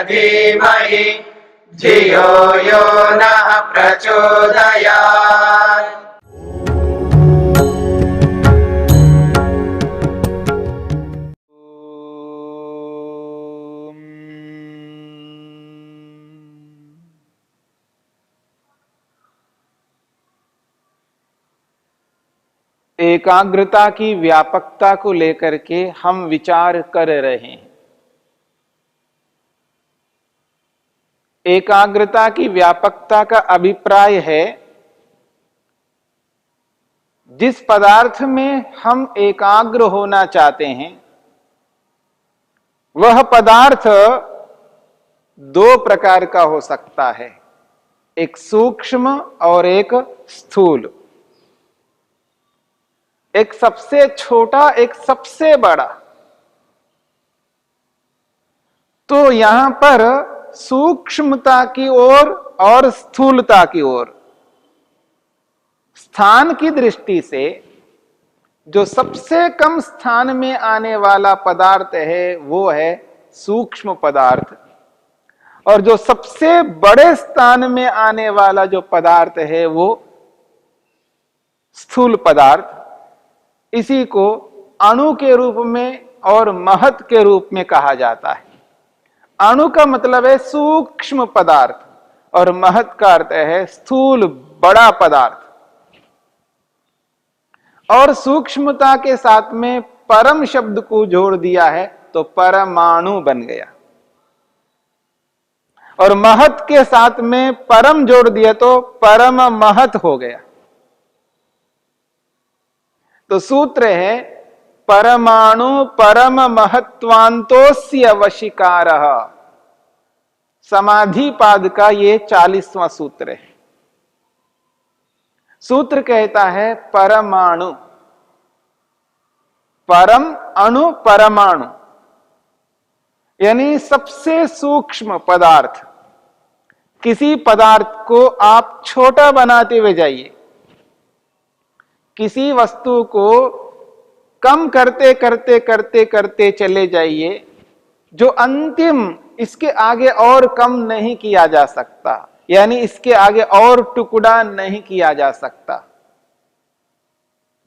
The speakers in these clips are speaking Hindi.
धीमहि धियो यो नः प्रचोदयात्। एकाग्रता की व्यापकता को लेकर के हम विचार कर रहे हैं। एकाग्रता की व्यापकता का अभिप्राय है जिस पदार्थ में हम एकाग्र होना चाहते हैं वह पदार्थ दो प्रकार का हो सकता है, एक सूक्ष्म और एक स्थूल, एक सबसे छोटा एक सबसे बड़ा। तो यहां पर सूक्ष्मता की ओर और स्थूलता की ओर स्थान की दृष्टि से जो सबसे कम स्थान में आने वाला पदार्थ है वो है सूक्ष्म पदार्थ, और जो सबसे बड़े स्थान में आने वाला जो पदार्थ है वो स्थूल पदार्थ। इसी को अणु के रूप में और महत् के रूप में कहा जाता है। अणु का मतलब है सूक्ष्म पदार्थ और महत् का अर्थ है स्थूल बड़ा पदार्थ। और सूक्ष्मता के साथ में परम शब्द को जोड़ दिया है तो परमाणु बन गया, और महत् के साथ में परम जोड़ दिया तो परम महत् हो गया। तो सूत्र है परमाणु परम महत्वांतोस्य वशीकारः। समाधिपाद का ये 40वां सूत्र है। सूत्र कहता है परमाणु, परम अणु परमाणु, यानी सबसे सूक्ष्म पदार्थ। किसी पदार्थ को आप छोटा बनाते हुए जाइए, किसी वस्तु को कम करते करते करते करते चले जाइए, जो अंतिम इसके आगे और कम नहीं किया जा सकता, यानी इसके आगे और टुकड़ा नहीं किया जा सकता,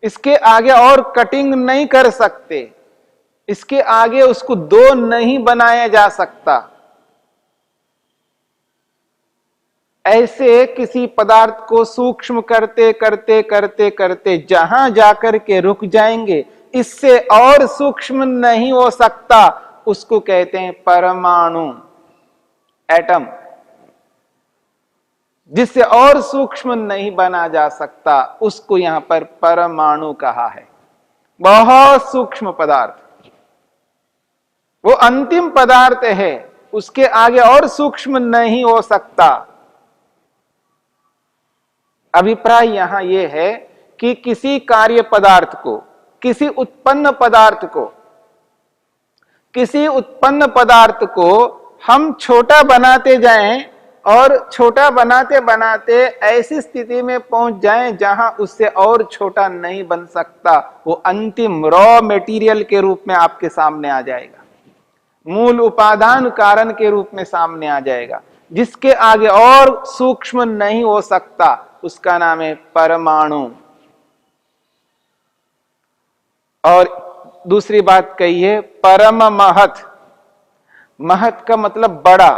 इसके आगे और कटिंग नहीं कर सकते, इसके आगे उसको दो नहीं बनाया जा सकता। ऐसे किसी पदार्थ को सूक्ष्म करते करते करते करते जहां जाकर के रुक जाएंगे, इससे और सूक्ष्म नहीं हो सकता, उसको कहते हैं परमाणु, एटम। जिससे और सूक्ष्म नहीं बना जा सकता उसको यहां पर परमाणु कहा है। बहुत सूक्ष्म पदार्थ, वो अंतिम पदार्थ है, उसके आगे और सूक्ष्म नहीं हो सकता। अभिप्राय यहां यह है कि किसी कार्य पदार्थ को, किसी उत्पन्न पदार्थ को, किसी उत्पन्न पदार्थ को हम छोटा बनाते जाएं और छोटा बनाते बनाते ऐसी स्थिति में पहुंच जाएं जहां उससे और छोटा नहीं बन सकता, वो अंतिम रॉ मटेरियल के रूप में आपके सामने आ जाएगा, मूल उपादान कारण के रूप में सामने आ जाएगा, जिसके आगे और सूक्ष्म नहीं हो सकता, उसका नाम है परमाणु। और दूसरी बात कही है परम महत्। महत् का मतलब बड़ा,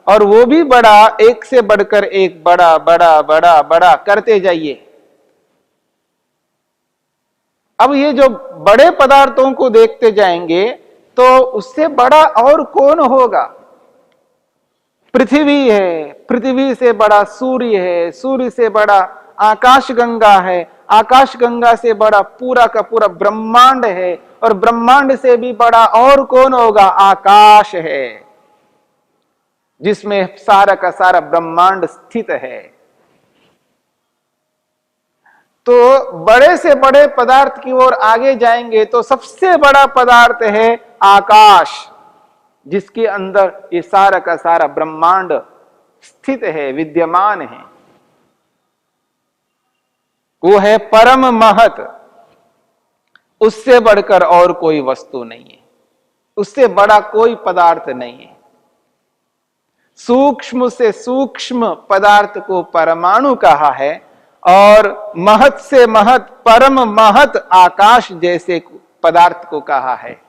और वो भी बड़ा, एक से बढ़कर एक बड़ा बड़ा बड़ा बड़ा करते जाइए। अब ये जो बड़े पदार्थों को देखते जाएंगे तो उससे बड़ा और कौन होगा? पृथ्वी है, पृथ्वी से बड़ा सूर्य है, सूर्य से बड़ा आकाशगंगा है, आकाशगंगा से बड़ा पूरा का पूरा ब्रह्मांड है, और ब्रह्मांड से भी बड़ा और कौन होगा? आकाश है, जिसमें सारा का सारा ब्रह्मांड स्थित है। तो बड़े से बड़े पदार्थ की ओर आगे जाएंगे तो सबसे बड़ा पदार्थ है आकाश, जिसके अंदर ये सारा का सारा ब्रह्मांड स्थित है, विद्यमान है। वो है परम महत्। उससे बढ़कर और कोई वस्तु नहीं है, उससे बड़ा कोई पदार्थ नहीं है। सूक्ष्म से सूक्ष्म पदार्थ को परमाणु कहा है और महत से महत परम महत आकाश जैसे पदार्थ को कहा है।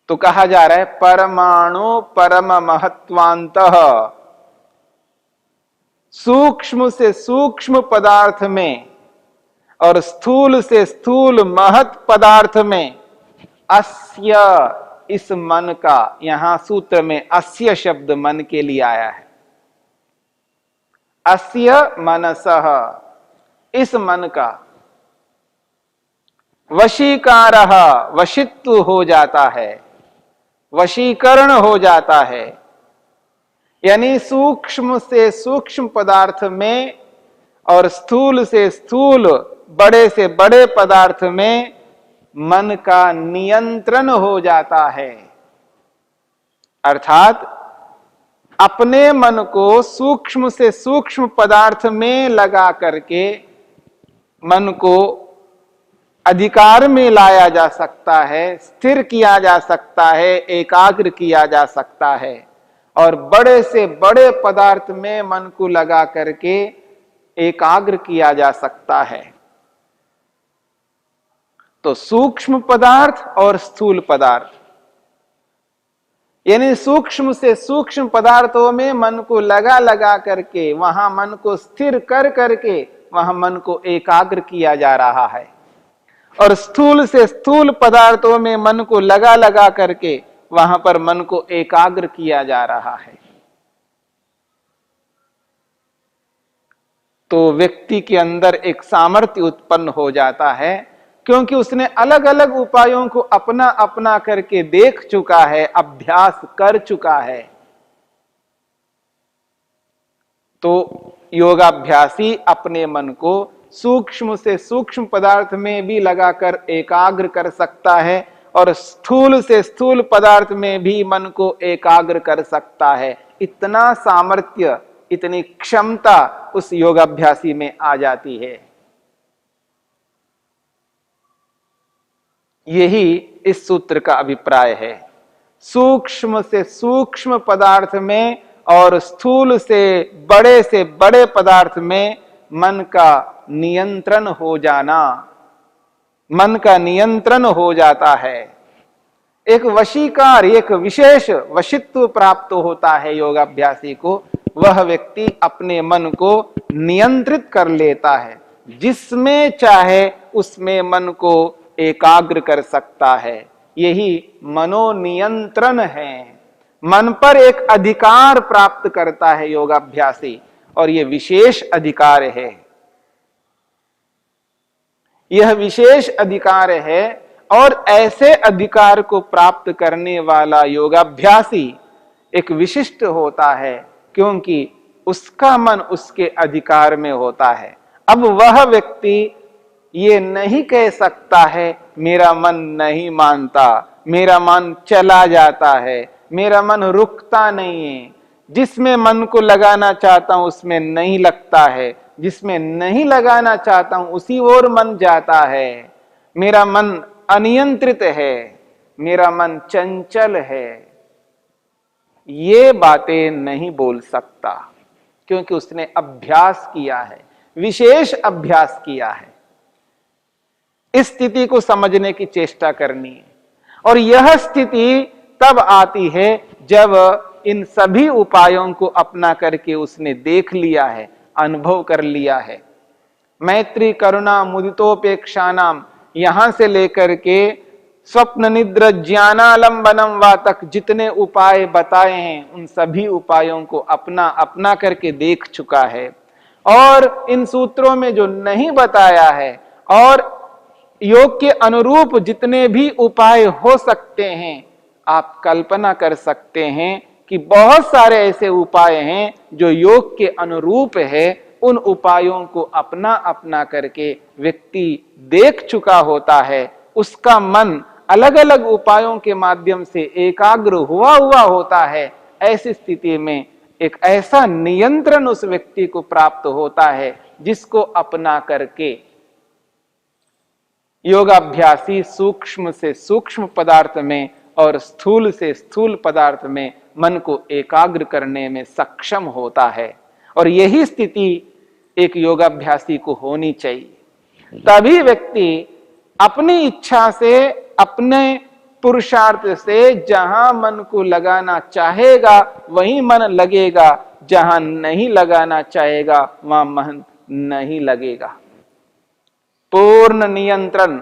तो कहा जा रहा है परमाणु परम महत्वांतः, सूक्ष्म से सूक्ष्म पदार्थ में और स्थूल से स्थूल महत पदार्थ में अस्य, इस मन का, यहां सूत्र में अस्य शब्द मन के लिए आया है। अस्य मनसः, इस मन का वशीकारः, वशित्व हो जाता है, वशीकरण हो जाता है। यानी सूक्ष्म से सूक्ष्म पदार्थ में और स्थूल से स्थूल बड़े से बड़े पदार्थ में मन का नियंत्रण हो जाता है। अर्थात अपने मन को सूक्ष्म से सूक्ष्म पदार्थ में लगा करके मन को अधिकार में लाया जा सकता है, स्थिर किया जा सकता है, एकाग्र किया जा सकता है और बड़े से बड़े पदार्थ में मन को लगा करके एकाग्र किया जा सकता है। तो सूक्ष्म पदार्थ और स्थूल पदार्थ, यानी सूक्ष्म से सूक्ष्म पदार्थों में मन को लगा लगा करके वहां मन को स्थिर कर करके वहां मन को एकाग्र किया जा रहा है और स्थूल से स्थूल पदार्थों में मन को लगा लगा करके वहां पर मन को एकाग्र किया जा रहा है। तो व्यक्ति के अंदर एक सामर्थ्य उत्पन्न हो जाता है, क्योंकि उसने अलग अलग उपायों को अपना अपना करके देख चुका है, अभ्यास कर चुका है। तो योगाभ्यासी अपने मन को सूक्ष्म से सूक्ष्म पदार्थ में भी लगाकर एकाग्र कर सकता है और स्थूल से स्थूल पदार्थ में भी मन को एकाग्र कर सकता है। इतना सामर्थ्य, इतनी क्षमता उस योगाभ्यासी में आ जाती है। यही इस सूत्र का अभिप्राय है। सूक्ष्म से सूक्ष्म पदार्थ में और स्थूल से बड़े पदार्थ में मन का नियंत्रण हो जाना, मन का नियंत्रण हो जाता है। एक वशीकार, एक विशेष वशित्व प्राप्त होता है योगाभ्यासी को। वह व्यक्ति अपने मन को नियंत्रित कर लेता है, जिसमें चाहे उसमें मन को एकाग्र कर सकता है। यही मनोनियंत्रण है। मन पर एक अधिकार प्राप्त करता है योगाभ्यासी और यह विशेष अधिकार है। यह विशेष अधिकार है और ऐसे अधिकार को प्राप्त करने वाला योगाभ्यासी एक विशिष्ट होता है, क्योंकि उसका मन उसके अधिकार में होता है। अब वह व्यक्ति ये नहीं कह सकता है मेरा मन नहीं मानता, मेरा मन चला जाता है, मेरा मन रुकता नहीं है, जिसमें मन को लगाना चाहता हूं उसमें नहीं लगता है, जिसमें नहीं लगाना चाहता हूं उसी ओर मन जाता है, मेरा मन अनियंत्रित है, मेरा मन चंचल है। ये बातें नहीं बोल सकता, क्योंकि उसने अभ्यास किया है, विशेष अभ्यास किया है। इस स्थिति को समझने की चेष्टा करनी है और यह स्थिति तब आती है जब इन सभी उपायों को अपना करके उसने देख लिया है, अनुभव कर लिया है। मैत्री करुणा मुदितोपेक्षा नाम, यहां से लेकर के स्वप्न निद्र ज्ञानालंबनम वा तक जितने उपाय बताए हैं उन सभी उपायों को अपना अपना करके देख चुका है। और इन सूत्रों में जो नहीं बताया है और योग के अनुरूप जितने भी उपाय हो सकते हैं, आप कल्पना कर सकते हैं कि बहुत सारे ऐसे उपाय हैं जो योग के अनुरूप है। उन उपायों को अपना अपना करके व्यक्ति देख चुका होता है। उसका मन अलग अलग उपायों के माध्यम से एकाग्र हुआ होता है। ऐसी स्थिति में एक ऐसा नियंत्रण उस व्यक्ति को प्राप्त होता है जिसको अपना करके योगाभ्यासी सूक्ष्म से सूक्ष्म पदार्थ में और स्थूल से स्थूल पदार्थ में मन को एकाग्र करने में सक्षम होता है। और यही स्थिति एक योगाभ्यासी को होनी चाहिए। तभी व्यक्ति अपनी इच्छा से, अपने पुरुषार्थ से जहां मन को लगाना चाहेगा वहीं मन लगेगा, जहां नहीं लगाना चाहेगा वहां मन नहीं लगेगा। पूर्ण नियंत्रण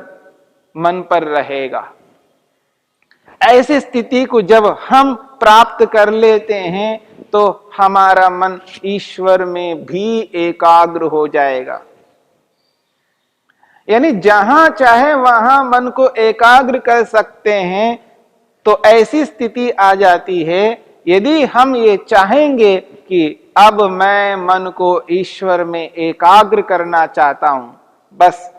मन पर रहेगा। ऐसी स्थिति को जब हम प्राप्त कर लेते हैं तो हमारा मन ईश्वर में भी एकाग्र हो जाएगा। यानी जहां चाहे वहां मन को एकाग्र कर सकते हैं। तो ऐसी स्थिति आ जाती है, यदि हम ये चाहेंगे कि अब मैं मन को ईश्वर में एकाग्र करना चाहता हूं, बस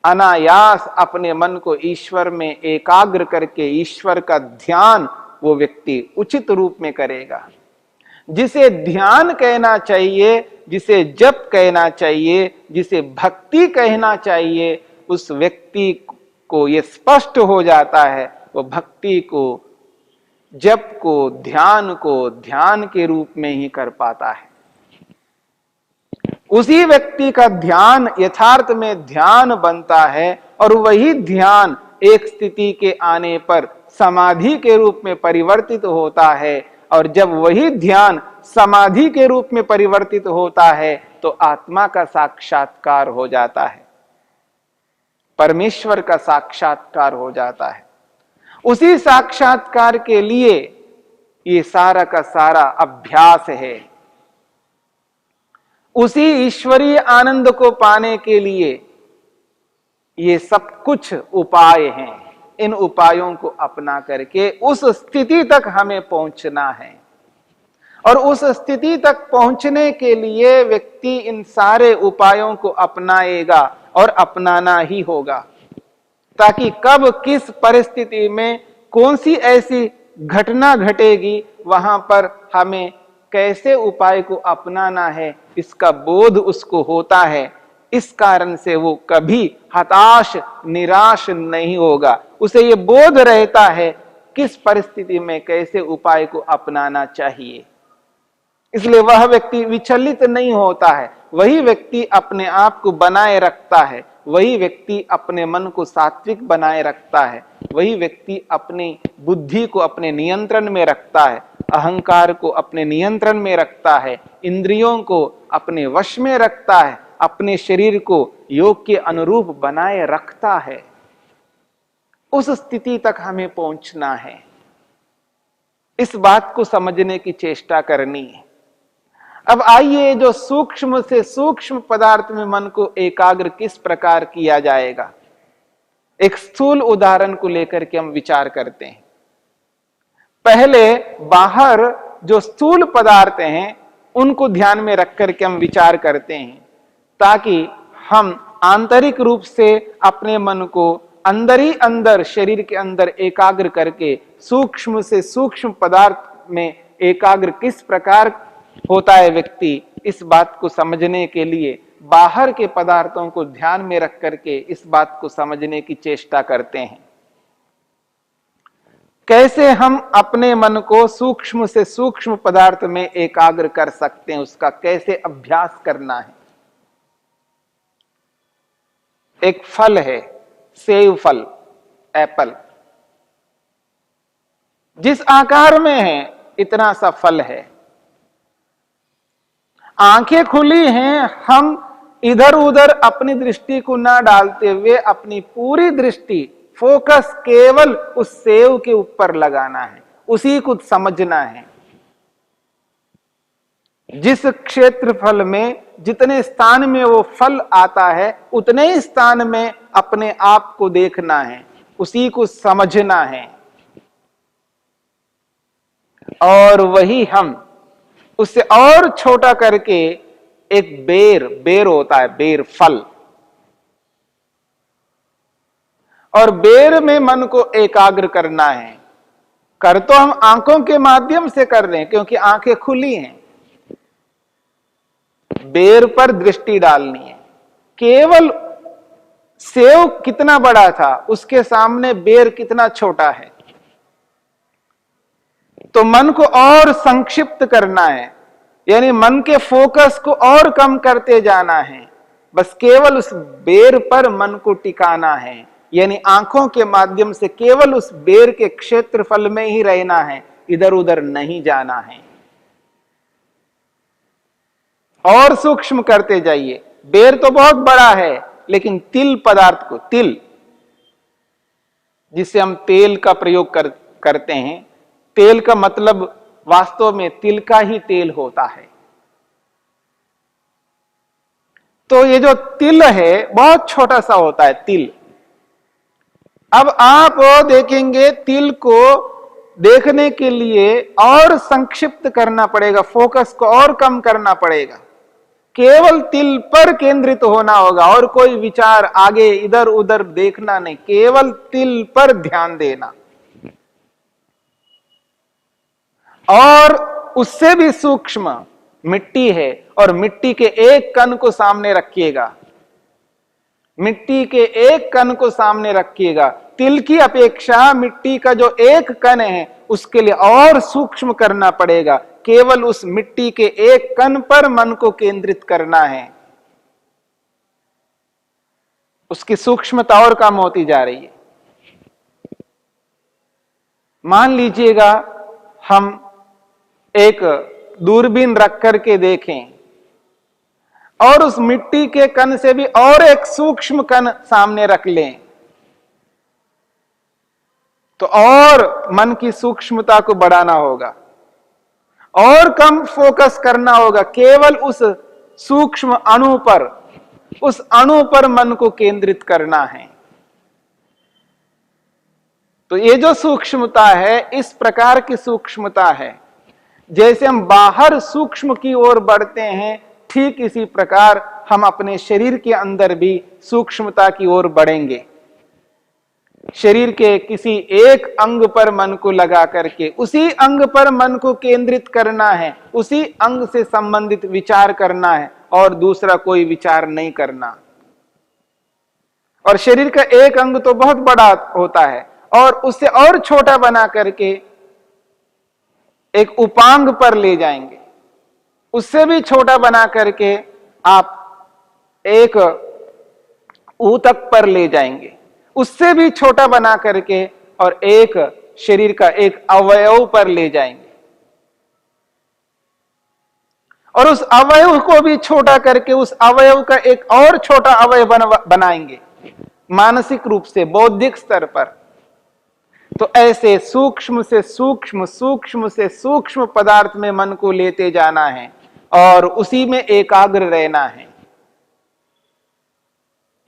अनायास अपने मन को ईश्वर में एकाग्र करके ईश्वर का ध्यान वो व्यक्ति उचित रूप में करेगा। जिसे ध्यान कहना चाहिए, जिसे जप कहना चाहिए, जिसे भक्ति कहना चाहिए, उस व्यक्ति को यह स्पष्ट हो जाता है वो भक्ति को, जप को, ध्यान के रूप में ही कर पाता है। उसी व्यक्ति का ध्यान यथार्थ में ध्यान बनता है और वही ध्यान एक स्थिति के आने पर समाधि के रूप में परिवर्तित होता है। और जब वही ध्यान समाधि के रूप में परिवर्तित होता है तो आत्मा का साक्षात्कार हो जाता है, परमेश्वर का साक्षात्कार हो जाता है। उसी साक्षात्कार के लिए ये सारा का सारा अभ्यास है। उसी ईश्वरीय आनंद को पाने के लिए ये सब कुछ उपाय हैं। इन उपायों को अपना करके उस स्थिति तक हमें पहुंचना है। और उस स्थिति तक पहुंचने के लिए व्यक्ति इन सारे उपायों को अपनाएगा और अपनाना ही होगा, ताकि कब किस परिस्थिति में कौन सी ऐसी घटना घटेगी वहां पर हमें कैसे उपाय को अपनाना है इसका बोध उसको होता है। इस कारण से वो कभी हताश निराश नहीं होगा। उसे ये बोध रहता है किस परिस्थिति में कैसे उपाय को अपनाना चाहिए। इसलिए वह व्यक्ति विचलित नहीं होता है। वही व्यक्ति अपने आप को बनाए रखता है। वही व्यक्ति अपने मन को सात्विक बनाए रखता है। वही व्यक्ति अपनी बुद्धि को अपने नियंत्रण में रखता है, अहंकार को अपने नियंत्रण में रखता है, इंद्रियों को अपने वश में रखता है, अपने शरीर को योग के अनुरूप बनाए रखता है। उस स्थिति तक हमें पहुंचना है। इस बात को समझने की चेष्टा करनी है। अब आइए जो सूक्ष्म से सूक्ष्म पदार्थ में मन को एकाग्र किस प्रकार किया जाएगा, एक स्थूल उदाहरण को लेकर के हम विचार करते हैं। पहले बाहर जो स्थूल पदार्थ हैं उनको ध्यान में रख करके हम विचार करते हैं, ताकि हम आंतरिक रूप से अपने मन को अंदर ही अंदर शरीर के अंदर एकाग्र करके सूक्ष्म से सूक्ष्म पदार्थ में एकाग्र किस प्रकार होता है व्यक्ति, इस बात को समझने के लिए बाहर के पदार्थों को ध्यान में रख करके इस बात को समझने की चेष्टा करते हैं। कैसे हम अपने मन को सूक्ष्म से सूक्ष्म पदार्थ में एकाग्र कर सकते हैं, उसका कैसे अभ्यास करना है। एक फल है, सेब फल, एप्पल। जिस आकार में है इतना सा फल है। आंखें खुली हैं, हम इधर उधर अपनी दृष्टि को ना डालते हुए अपनी पूरी दृष्टि, फोकस केवल उस सेब के ऊपर लगाना है, उसी को समझना है। जिस क्षेत्रफल में जितने स्थान में वो फल आता है उतने ही स्थान में अपने आप को देखना है, उसी को समझना है। और वही हम उससे और छोटा करके एक बेर होता है, बेर फल, और बेर में मन को एकाग्र करना है। कर तो हम आंखों के माध्यम से कर रहे हैं क्योंकि आंखें खुली हैं। बेर पर दृष्टि डालनी है। केवल सेब कितना बड़ा था उसके सामने बेर कितना छोटा है। तो मन को और संक्षिप्त करना है, यानी मन के फोकस को और कम करते जाना है। बस केवल उस बेर पर मन को टिकाना है, यानी आंखों के माध्यम से केवल उस बेर के क्षेत्रफल में ही रहना है, इधर उधर नहीं जाना है। और सूक्ष्म करते जाइए। बेर तो बहुत बड़ा है, लेकिन तिल पदार्थ को, तिल जिससे हम तेल का प्रयोग करते हैं, तेल का मतलब वास्तव में तिल का ही तेल होता है। तो ये जो तिल है बहुत छोटा सा होता है, तिल। अब आप देखेंगे तिल को देखने के लिए और संक्षिप्त करना पड़ेगा, फोकस को और कम करना पड़ेगा। केवल तिल पर केंद्रित होना होगा और कोई विचार आगे इधर उधर देखना नहीं, केवल तिल पर ध्यान देना। और उससे भी सूक्ष्म मिट्टी है, और मिट्टी के एक कण को सामने रखिएगा, मिट्टी के एक कण को सामने रखिएगा। तिल की अपेक्षा मिट्टी का जो एक कण है उसके लिए और सूक्ष्म करना पड़ेगा। केवल उस मिट्टी के एक कण पर मन को केंद्रित करना है, उसकी सूक्ष्मता और कम होती जा रही है। मान लीजिएगा हम एक दूरबीन रख करके देखें और उस मिट्टी के कण से भी और एक सूक्ष्म कण सामने रख लें, तो और मन की सूक्ष्मता को बढ़ाना होगा और कम फोकस करना होगा। केवल उस सूक्ष्म अणु पर, उस अणु पर मन को केंद्रित करना है। तो ये जो सूक्ष्मता है, इस प्रकार की सूक्ष्मता है। जैसे हम बाहर सूक्ष्म की ओर बढ़ते हैं, ठीक इसी प्रकार हम अपने शरीर के अंदर भी सूक्ष्मता की ओर बढ़ेंगे। शरीर के किसी एक अंग पर मन को लगा करके उसी अंग पर मन को केंद्रित करना है, उसी अंग से संबंधित विचार करना है और दूसरा कोई विचार नहीं करना। और शरीर का एक अंग तो बहुत बड़ा होता है, और उससे और छोटा बना करके एक उपांग पर ले जाएंगे, उससे भी छोटा बना करके आप एक ऊतक पर ले जाएंगे, उससे भी छोटा बना करके और एक शरीर का एक अवयव पर ले जाएंगे, और उस अवयव को भी छोटा करके उस अवयव का एक और छोटा अवयव बनाएंगे, मानसिक रूप से, बौद्धिक स्तर पर। तो ऐसे सूक्ष्म से सूक्ष्म, सूक्ष्म से सूक्ष्म पदार्थ में मन को लेते जाना है और उसी में एकाग्र रहना है।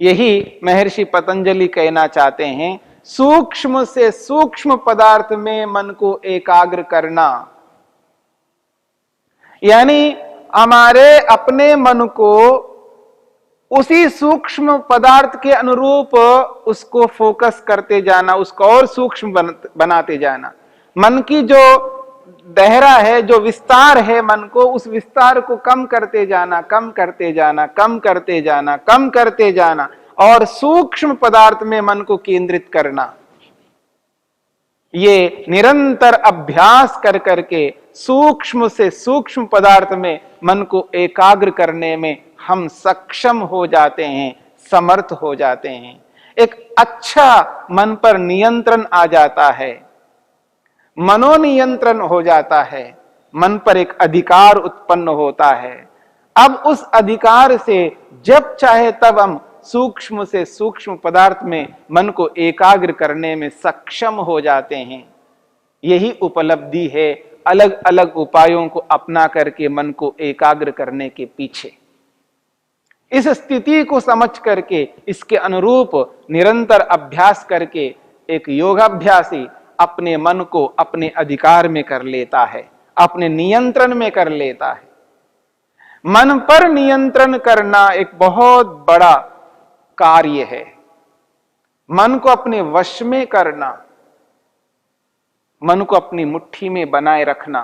यही महर्षि पतंजलि कहना चाहते हैं, सूक्ष्म से सूक्ष्म पदार्थ में मन को एकाग्र करना, यानी हमारे अपने मन को उसी सूक्ष्म पदार्थ के अनुरूप उसको फोकस करते जाना, उसको और सूक्ष्म बनाते जाना। मन की जो दायरा है, जो विस्तार है मन को, उस विस्तार को कम करते जाना, कम करते जाना, कम करते जाना, कम करते जाना, और सूक्ष्म पदार्थ में मन को केंद्रित करना। ये निरंतर अभ्यास कर करके सूक्ष्म से सूक्ष्म पदार्थ में मन को एकाग्र करने में हम सक्षम हो जाते हैं, समर्थ हो जाते हैं। एक अच्छा मन पर नियंत्रण आ जाता है, मनोनियंत्रण हो जाता है, मन पर एक अधिकार उत्पन्न होता है। अब उस अधिकार से जब चाहे तब हम सूक्ष्म से सूक्ष्म पदार्थ में मन को एकाग्र करने में सक्षम हो जाते हैं। यही उपलब्धि है अलग अलग उपायों को अपना करके मन को एकाग्र करने के पीछे। इस स्थिति को समझ करके, इसके अनुरूप निरंतर अभ्यास करके एक योगाभ्यासी अपने मन को अपने अधिकार में कर लेता है, अपने नियंत्रण में कर लेता है। मन पर नियंत्रण करना एक बहुत बड़ा कार्य है। मन को अपने वश में करना, मन को अपनी मुट्ठी में बनाए रखना,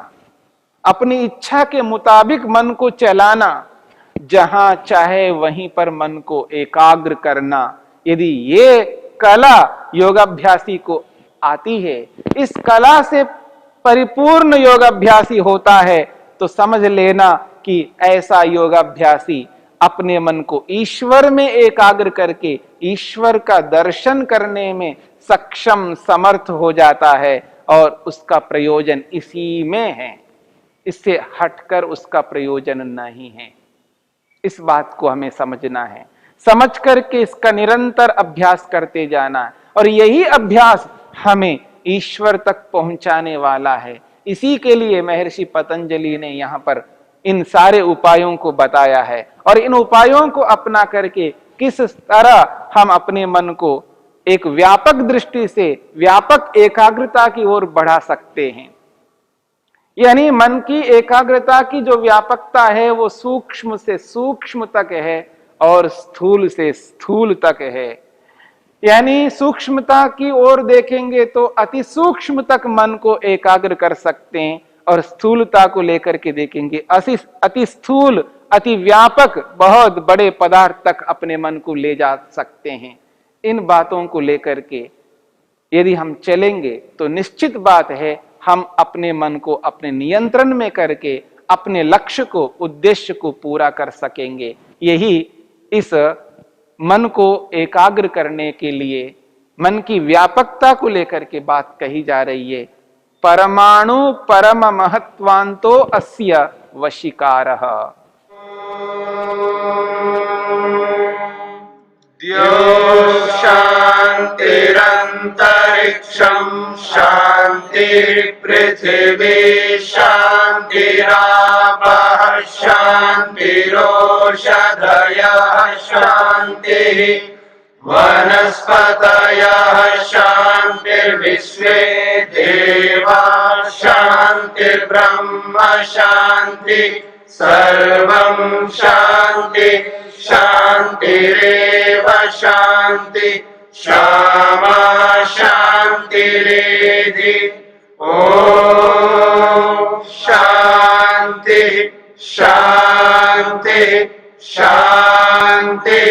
अपनी इच्छा के मुताबिक मन को चलाना, जहां चाहे वहीं पर मन को एकाग्र करना। यदि ये कला योगाभ्यासी को आती है, इस कला से परिपूर्ण योगाभ्यासी होता है तो समझ लेना कि ऐसा योगाभ्यासी अपने मन को ईश्वर में एकाग्र करके ईश्वर का दर्शन करने में सक्षम समर्थ हो जाता है और उसका प्रयोजन इसी में है, इससे हटकर उसका प्रयोजन नहीं है। इस बात को हमें समझना है, समझ करके इसका निरंतर अभ्यास करते जाना है और यही अभ्यास हमें ईश्वर तक पहुंचाने वाला है। इसी के लिए महर्षि पतंजलि ने यहाँ पर इन सारे उपायों को बताया है और इन उपायों को अपना करके किस तरह हम अपने मन को एक व्यापक दृष्टि से व्यापक एकाग्रता की ओर बढ़ा सकते हैं। यानी मन की एकाग्रता की जो व्यापकता है वो सूक्ष्म से सूक्ष्म तक है और स्थूल से स्थूल तक है। यानी सूक्ष्मता की ओर देखेंगे तो अति सूक्ष्म तक मन को एकाग्र कर सकते हैं और स्थूलता को लेकर के देखेंगे अति स्थूल अति व्यापक बहुत बड़े पदार्थ तक अपने मन को ले जा सकते हैं। इन बातों को लेकर के यदि हम चलेंगे तो निश्चित बात है हम अपने मन को अपने नियंत्रण में करके अपने लक्ष्य को उद्देश्य को पूरा कर सकेंगे। यही इस मन को एकाग्र करने के लिए मन की व्यापकता को लेकर के बात कही जा रही है। परमाणु परम महत्वांतो अस्य वशीकारः। द्यौः शान्तिरन्तरिक्षं शान्तिः पृथिवी शान्तिरापः शान्तिरोषधयः शान्तिः वनस्पतयः शान्तिर्विश्वे देवाः शान्तिर्ब्रह्म शान्तिः सर्वं शान्ति शान्तिरेव शान्ति क्षमा शान्तिरेधि। ॐ शान्ति शान्ति शान्ति।